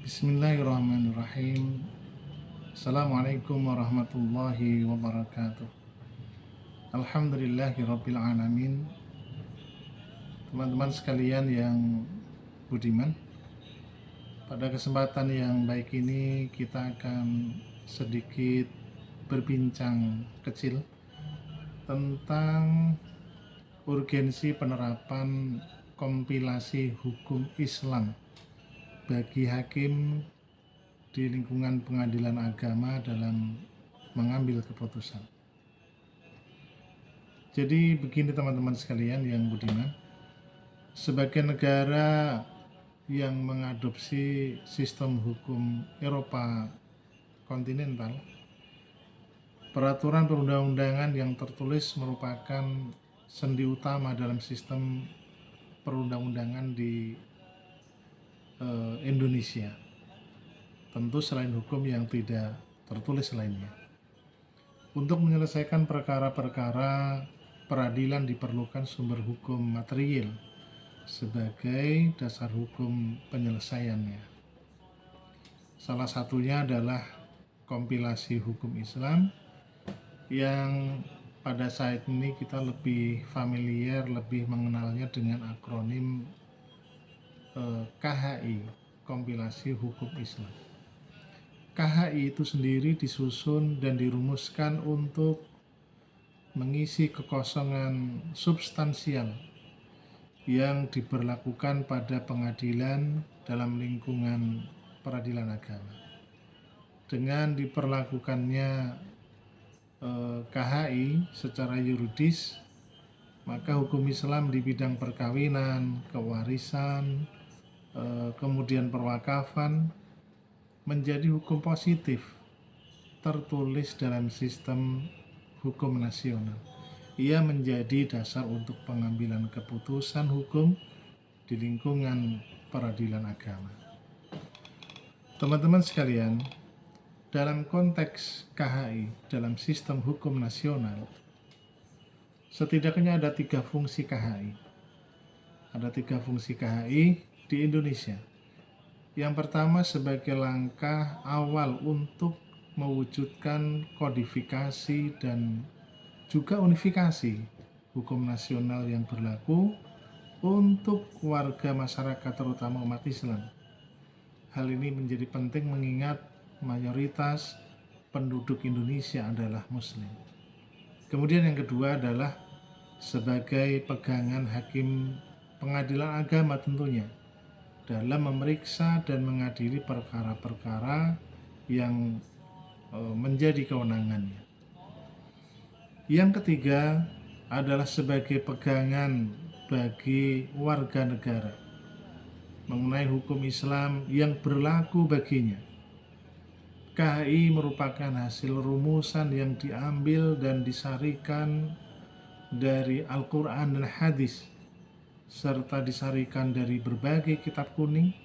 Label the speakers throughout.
Speaker 1: Bismillahirrahmanirrahim. Assalamualaikum warahmatullahi wabarakatuh. Alhamdulillahirabbil alamin. Teman-teman sekalian yang budiman, pada kesempatan yang baik ini kita akan sedikit berbincang kecil tentang urgensi penerapan kompilasi hukum Islam bagi hakim di lingkungan pengadilan agama dalam mengambil keputusan. Jadi begini teman-teman sekalian yang budiman, sebagai negara yang mengadopsi sistem hukum Eropa kontinental, peraturan perundang-undangan yang tertulis merupakan sendi utama dalam sistem perundang-undangan di Indonesia. Tentu selain hukum yang tidak tertulis lainnya. Untuk menyelesaikan perkara-perkara peradilan diperlukan sumber hukum material sebagai dasar hukum penyelesaiannya. Salah satunya adalah kompilasi hukum Islam yang pada saat ini kita lebih familiar, lebih mengenalnya dengan akronim KHI, kompilasi hukum Islam. KHI itu sendiri disusun dan dirumuskan untuk mengisi kekosongan substansial yang diberlakukan pada pengadilan dalam lingkungan peradilan agama. Dengan diperlakukannya KHI secara yuridis, maka hukum Islam di bidang perkawinan, kewarisan, kemudian perwakafan menjadi hukum positif tertulis dalam sistem hukum nasional. Ia menjadi dasar untuk pengambilan keputusan hukum di lingkungan peradilan agama. Teman-teman sekalian, dalam konteks KHI dalam sistem hukum nasional, setidaknya ada 3 fungsi KHI. Ada 3 fungsi KHI di Indonesia. Yang pertama, sebagai langkah awal untuk mewujudkan kodifikasi dan juga unifikasi hukum nasional yang berlaku untuk warga masyarakat terutama umat Islam. Hal ini menjadi penting mengingat mayoritas penduduk Indonesia adalah Muslim. Kemudian yang kedua adalah sebagai pegangan hakim pengadilan agama tentunya dalam memeriksa dan mengadili perkara-perkara yang menjadi kewenangannya. Yang ketiga adalah sebagai pegangan bagi warga negara mengenai hukum Islam yang berlaku baginya. KHI merupakan hasil rumusan yang diambil dan disarikan dari Al-Quran dan Hadis, serta disarikan dari berbagai kitab kuning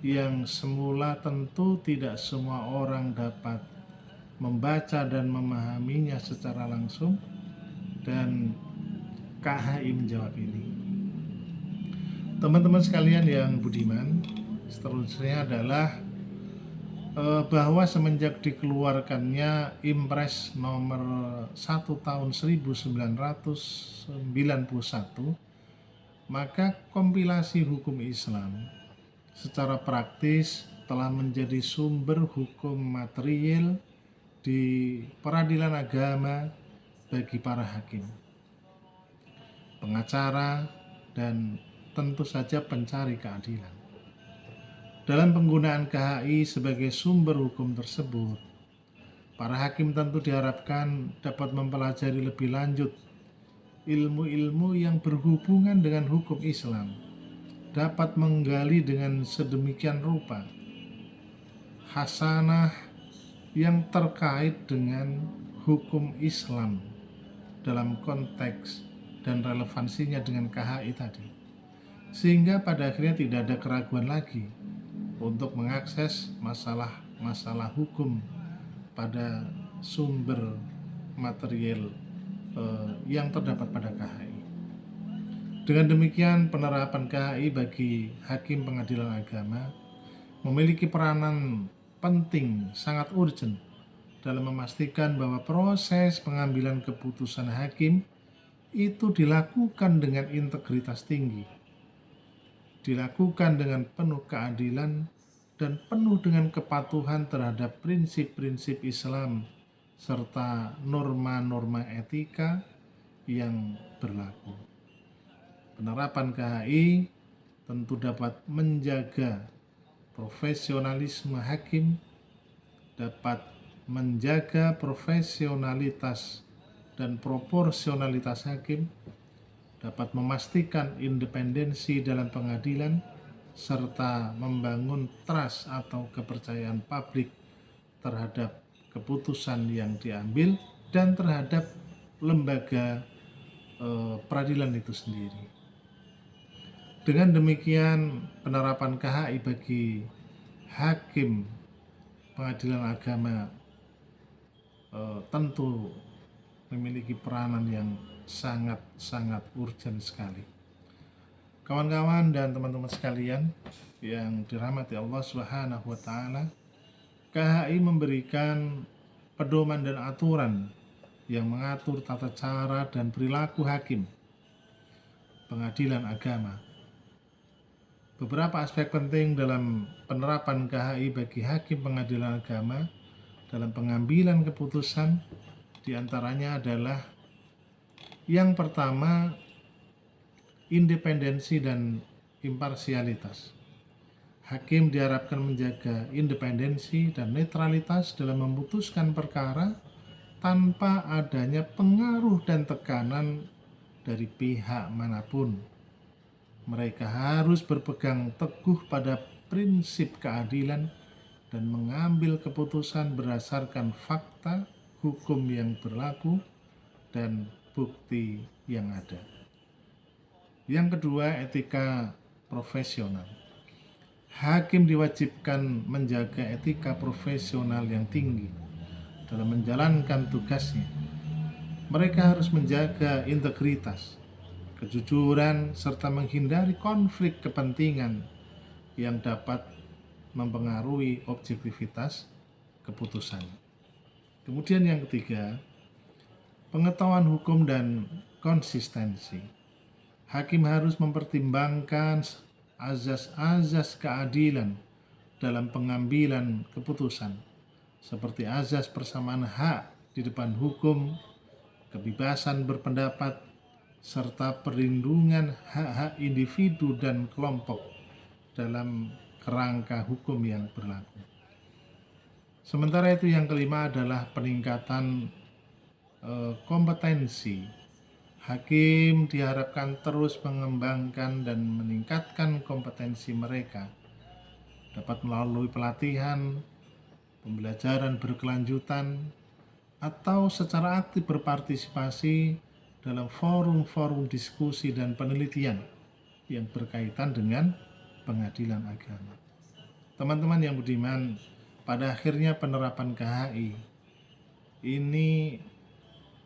Speaker 1: yang semula tentu tidak semua orang dapat membaca dan memahaminya secara langsung, dan KHI menjawab ini. Teman-teman sekalian yang budiman, seterusnya adalah bahwa semenjak dikeluarkannya Impres nomor 1 tahun 1991, maka kompilasi hukum Islam secara praktis telah menjadi sumber hukum material di peradilan agama bagi para hakim, pengacara, dan tentu saja pencari keadilan. Dalam penggunaan KHI sebagai sumber hukum tersebut, para hakim tentu diharapkan dapat mempelajari lebih lanjut ilmu-ilmu yang berhubungan dengan hukum Islam, dapat menggali dengan sedemikian rupa hasanah yang terkait dengan hukum Islam dalam konteks dan relevansinya dengan KHI tadi, sehingga pada akhirnya tidak ada keraguan lagi untuk mengakses masalah-masalah hukum pada sumber material yang terdapat pada KHI. Dengan demikian, penerapan KHI bagi hakim pengadilan agama memiliki peranan penting, sangat urgent dalam memastikan bahwa proses pengambilan keputusan hakim itu dilakukan dengan integritas tinggi, dilakukan dengan penuh keadilan dan penuh dengan kepatuhan terhadap prinsip-prinsip Islam serta norma-norma etika yang berlaku. Penerapan KHI tentu dapat menjaga profesionalisme hakim, dapat menjaga profesionalitas dan proporsionalitas hakim, dapat memastikan independensi dalam pengadilan, serta membangun trust atau kepercayaan publik terhadap keputusan yang diambil dan terhadap lembaga peradilan itu sendiri. Dengan demikian, penerapan KHI bagi hakim pengadilan agama tentu memiliki peranan yang sangat-sangat urgent sekali. Kawan-kawan dan teman-teman sekalian yang dirahmati Allah Subhanahu wa taala, KHI memberikan pedoman dan aturan yang mengatur tata cara dan perilaku hakim pengadilan agama. Beberapa aspek penting dalam penerapan KHI bagi hakim pengadilan agama dalam pengambilan keputusan diantaranya adalah yang pertama, independensi dan imparsialitas. Hakim diharapkan menjaga independensi dan netralitas dalam memutuskan perkara tanpa adanya pengaruh dan tekanan dari pihak manapun. Mereka harus berpegang teguh pada prinsip keadilan dan mengambil keputusan berdasarkan fakta, hukum yang berlaku, dan bukti yang ada. Yang kedua, etika profesional. Hakim diwajibkan menjaga etika profesional yang tinggi dalam menjalankan tugasnya. Mereka harus menjaga integritas, kejujuran, serta menghindari konflik kepentingan yang dapat mempengaruhi objektivitas keputusan. Kemudian yang ketiga, pengetahuan hukum dan konsistensi. Hakim harus mempertimbangkan azas-azas keadilan dalam pengambilan keputusan, seperti azas persamaan hak di depan hukum, kebebasan berpendapat, serta perlindungan hak-hak individu dan kelompok dalam kerangka hukum yang berlaku. Sementara itu yang kelima adalah peningkatan kompetensi. Hakim diharapkan terus mengembangkan dan meningkatkan kompetensi mereka, dapat melalui pelatihan, pembelajaran berkelanjutan, atau secara aktif berpartisipasi dalam forum-forum diskusi dan penelitian yang berkaitan dengan pengadilan agama. Teman-teman yang budiman, pada akhirnya penerapan KHI ini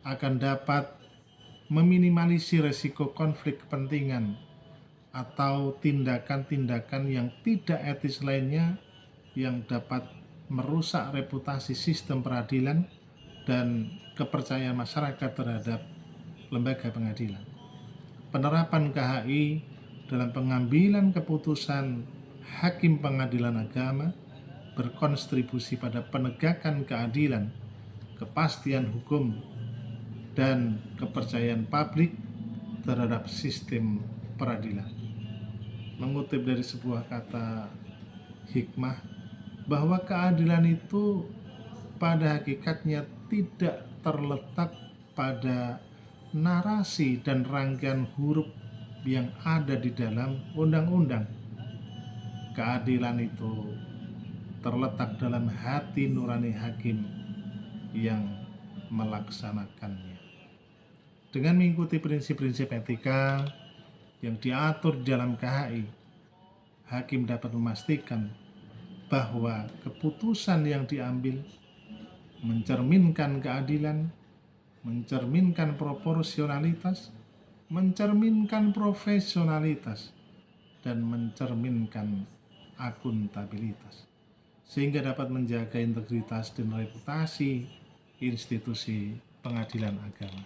Speaker 1: akan dapat meminimalisir resiko konflik kepentingan atau tindakan-tindakan yang tidak etis lainnya yang dapat merusak reputasi sistem peradilan dan kepercayaan masyarakat terhadap lembaga pengadilan. Penerapan KHI dalam pengambilan keputusan hakim pengadilan agama berkontribusi pada penegakan keadilan, kepastian hukum, dan kepercayaan publik terhadap sistem peradilan. Mengutip dari sebuah kata hikmah, bahwa keadilan itu pada hakikatnya tidak terletak pada narasi dan rangkaian huruf yang ada di dalam undang-undang. Keadilan itu terletak dalam hati nurani hakim yang melaksanakannya. Dengan mengikuti prinsip-prinsip etika yang diatur di dalam KHI, hakim dapat memastikan bahwa keputusan yang diambil mencerminkan keadilan, mencerminkan proporsionalitas, mencerminkan profesionalitas, dan mencerminkan akuntabilitas, sehingga dapat menjaga integritas dan reputasi institusi pengadilan agama.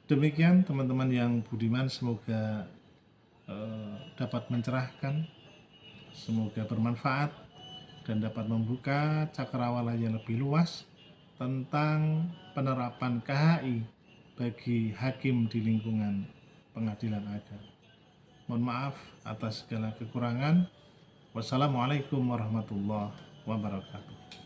Speaker 1: Demikian teman-teman yang budiman, semoga dapat mencerahkan, semoga bermanfaat, dan dapat membuka cakrawala yang lebih luas tentang penerapan KHI bagi hakim di lingkungan pengadilan agama. Mohon maaf atas segala kekurangan. Wassalamualaikum warahmatullahi wabarakatuh.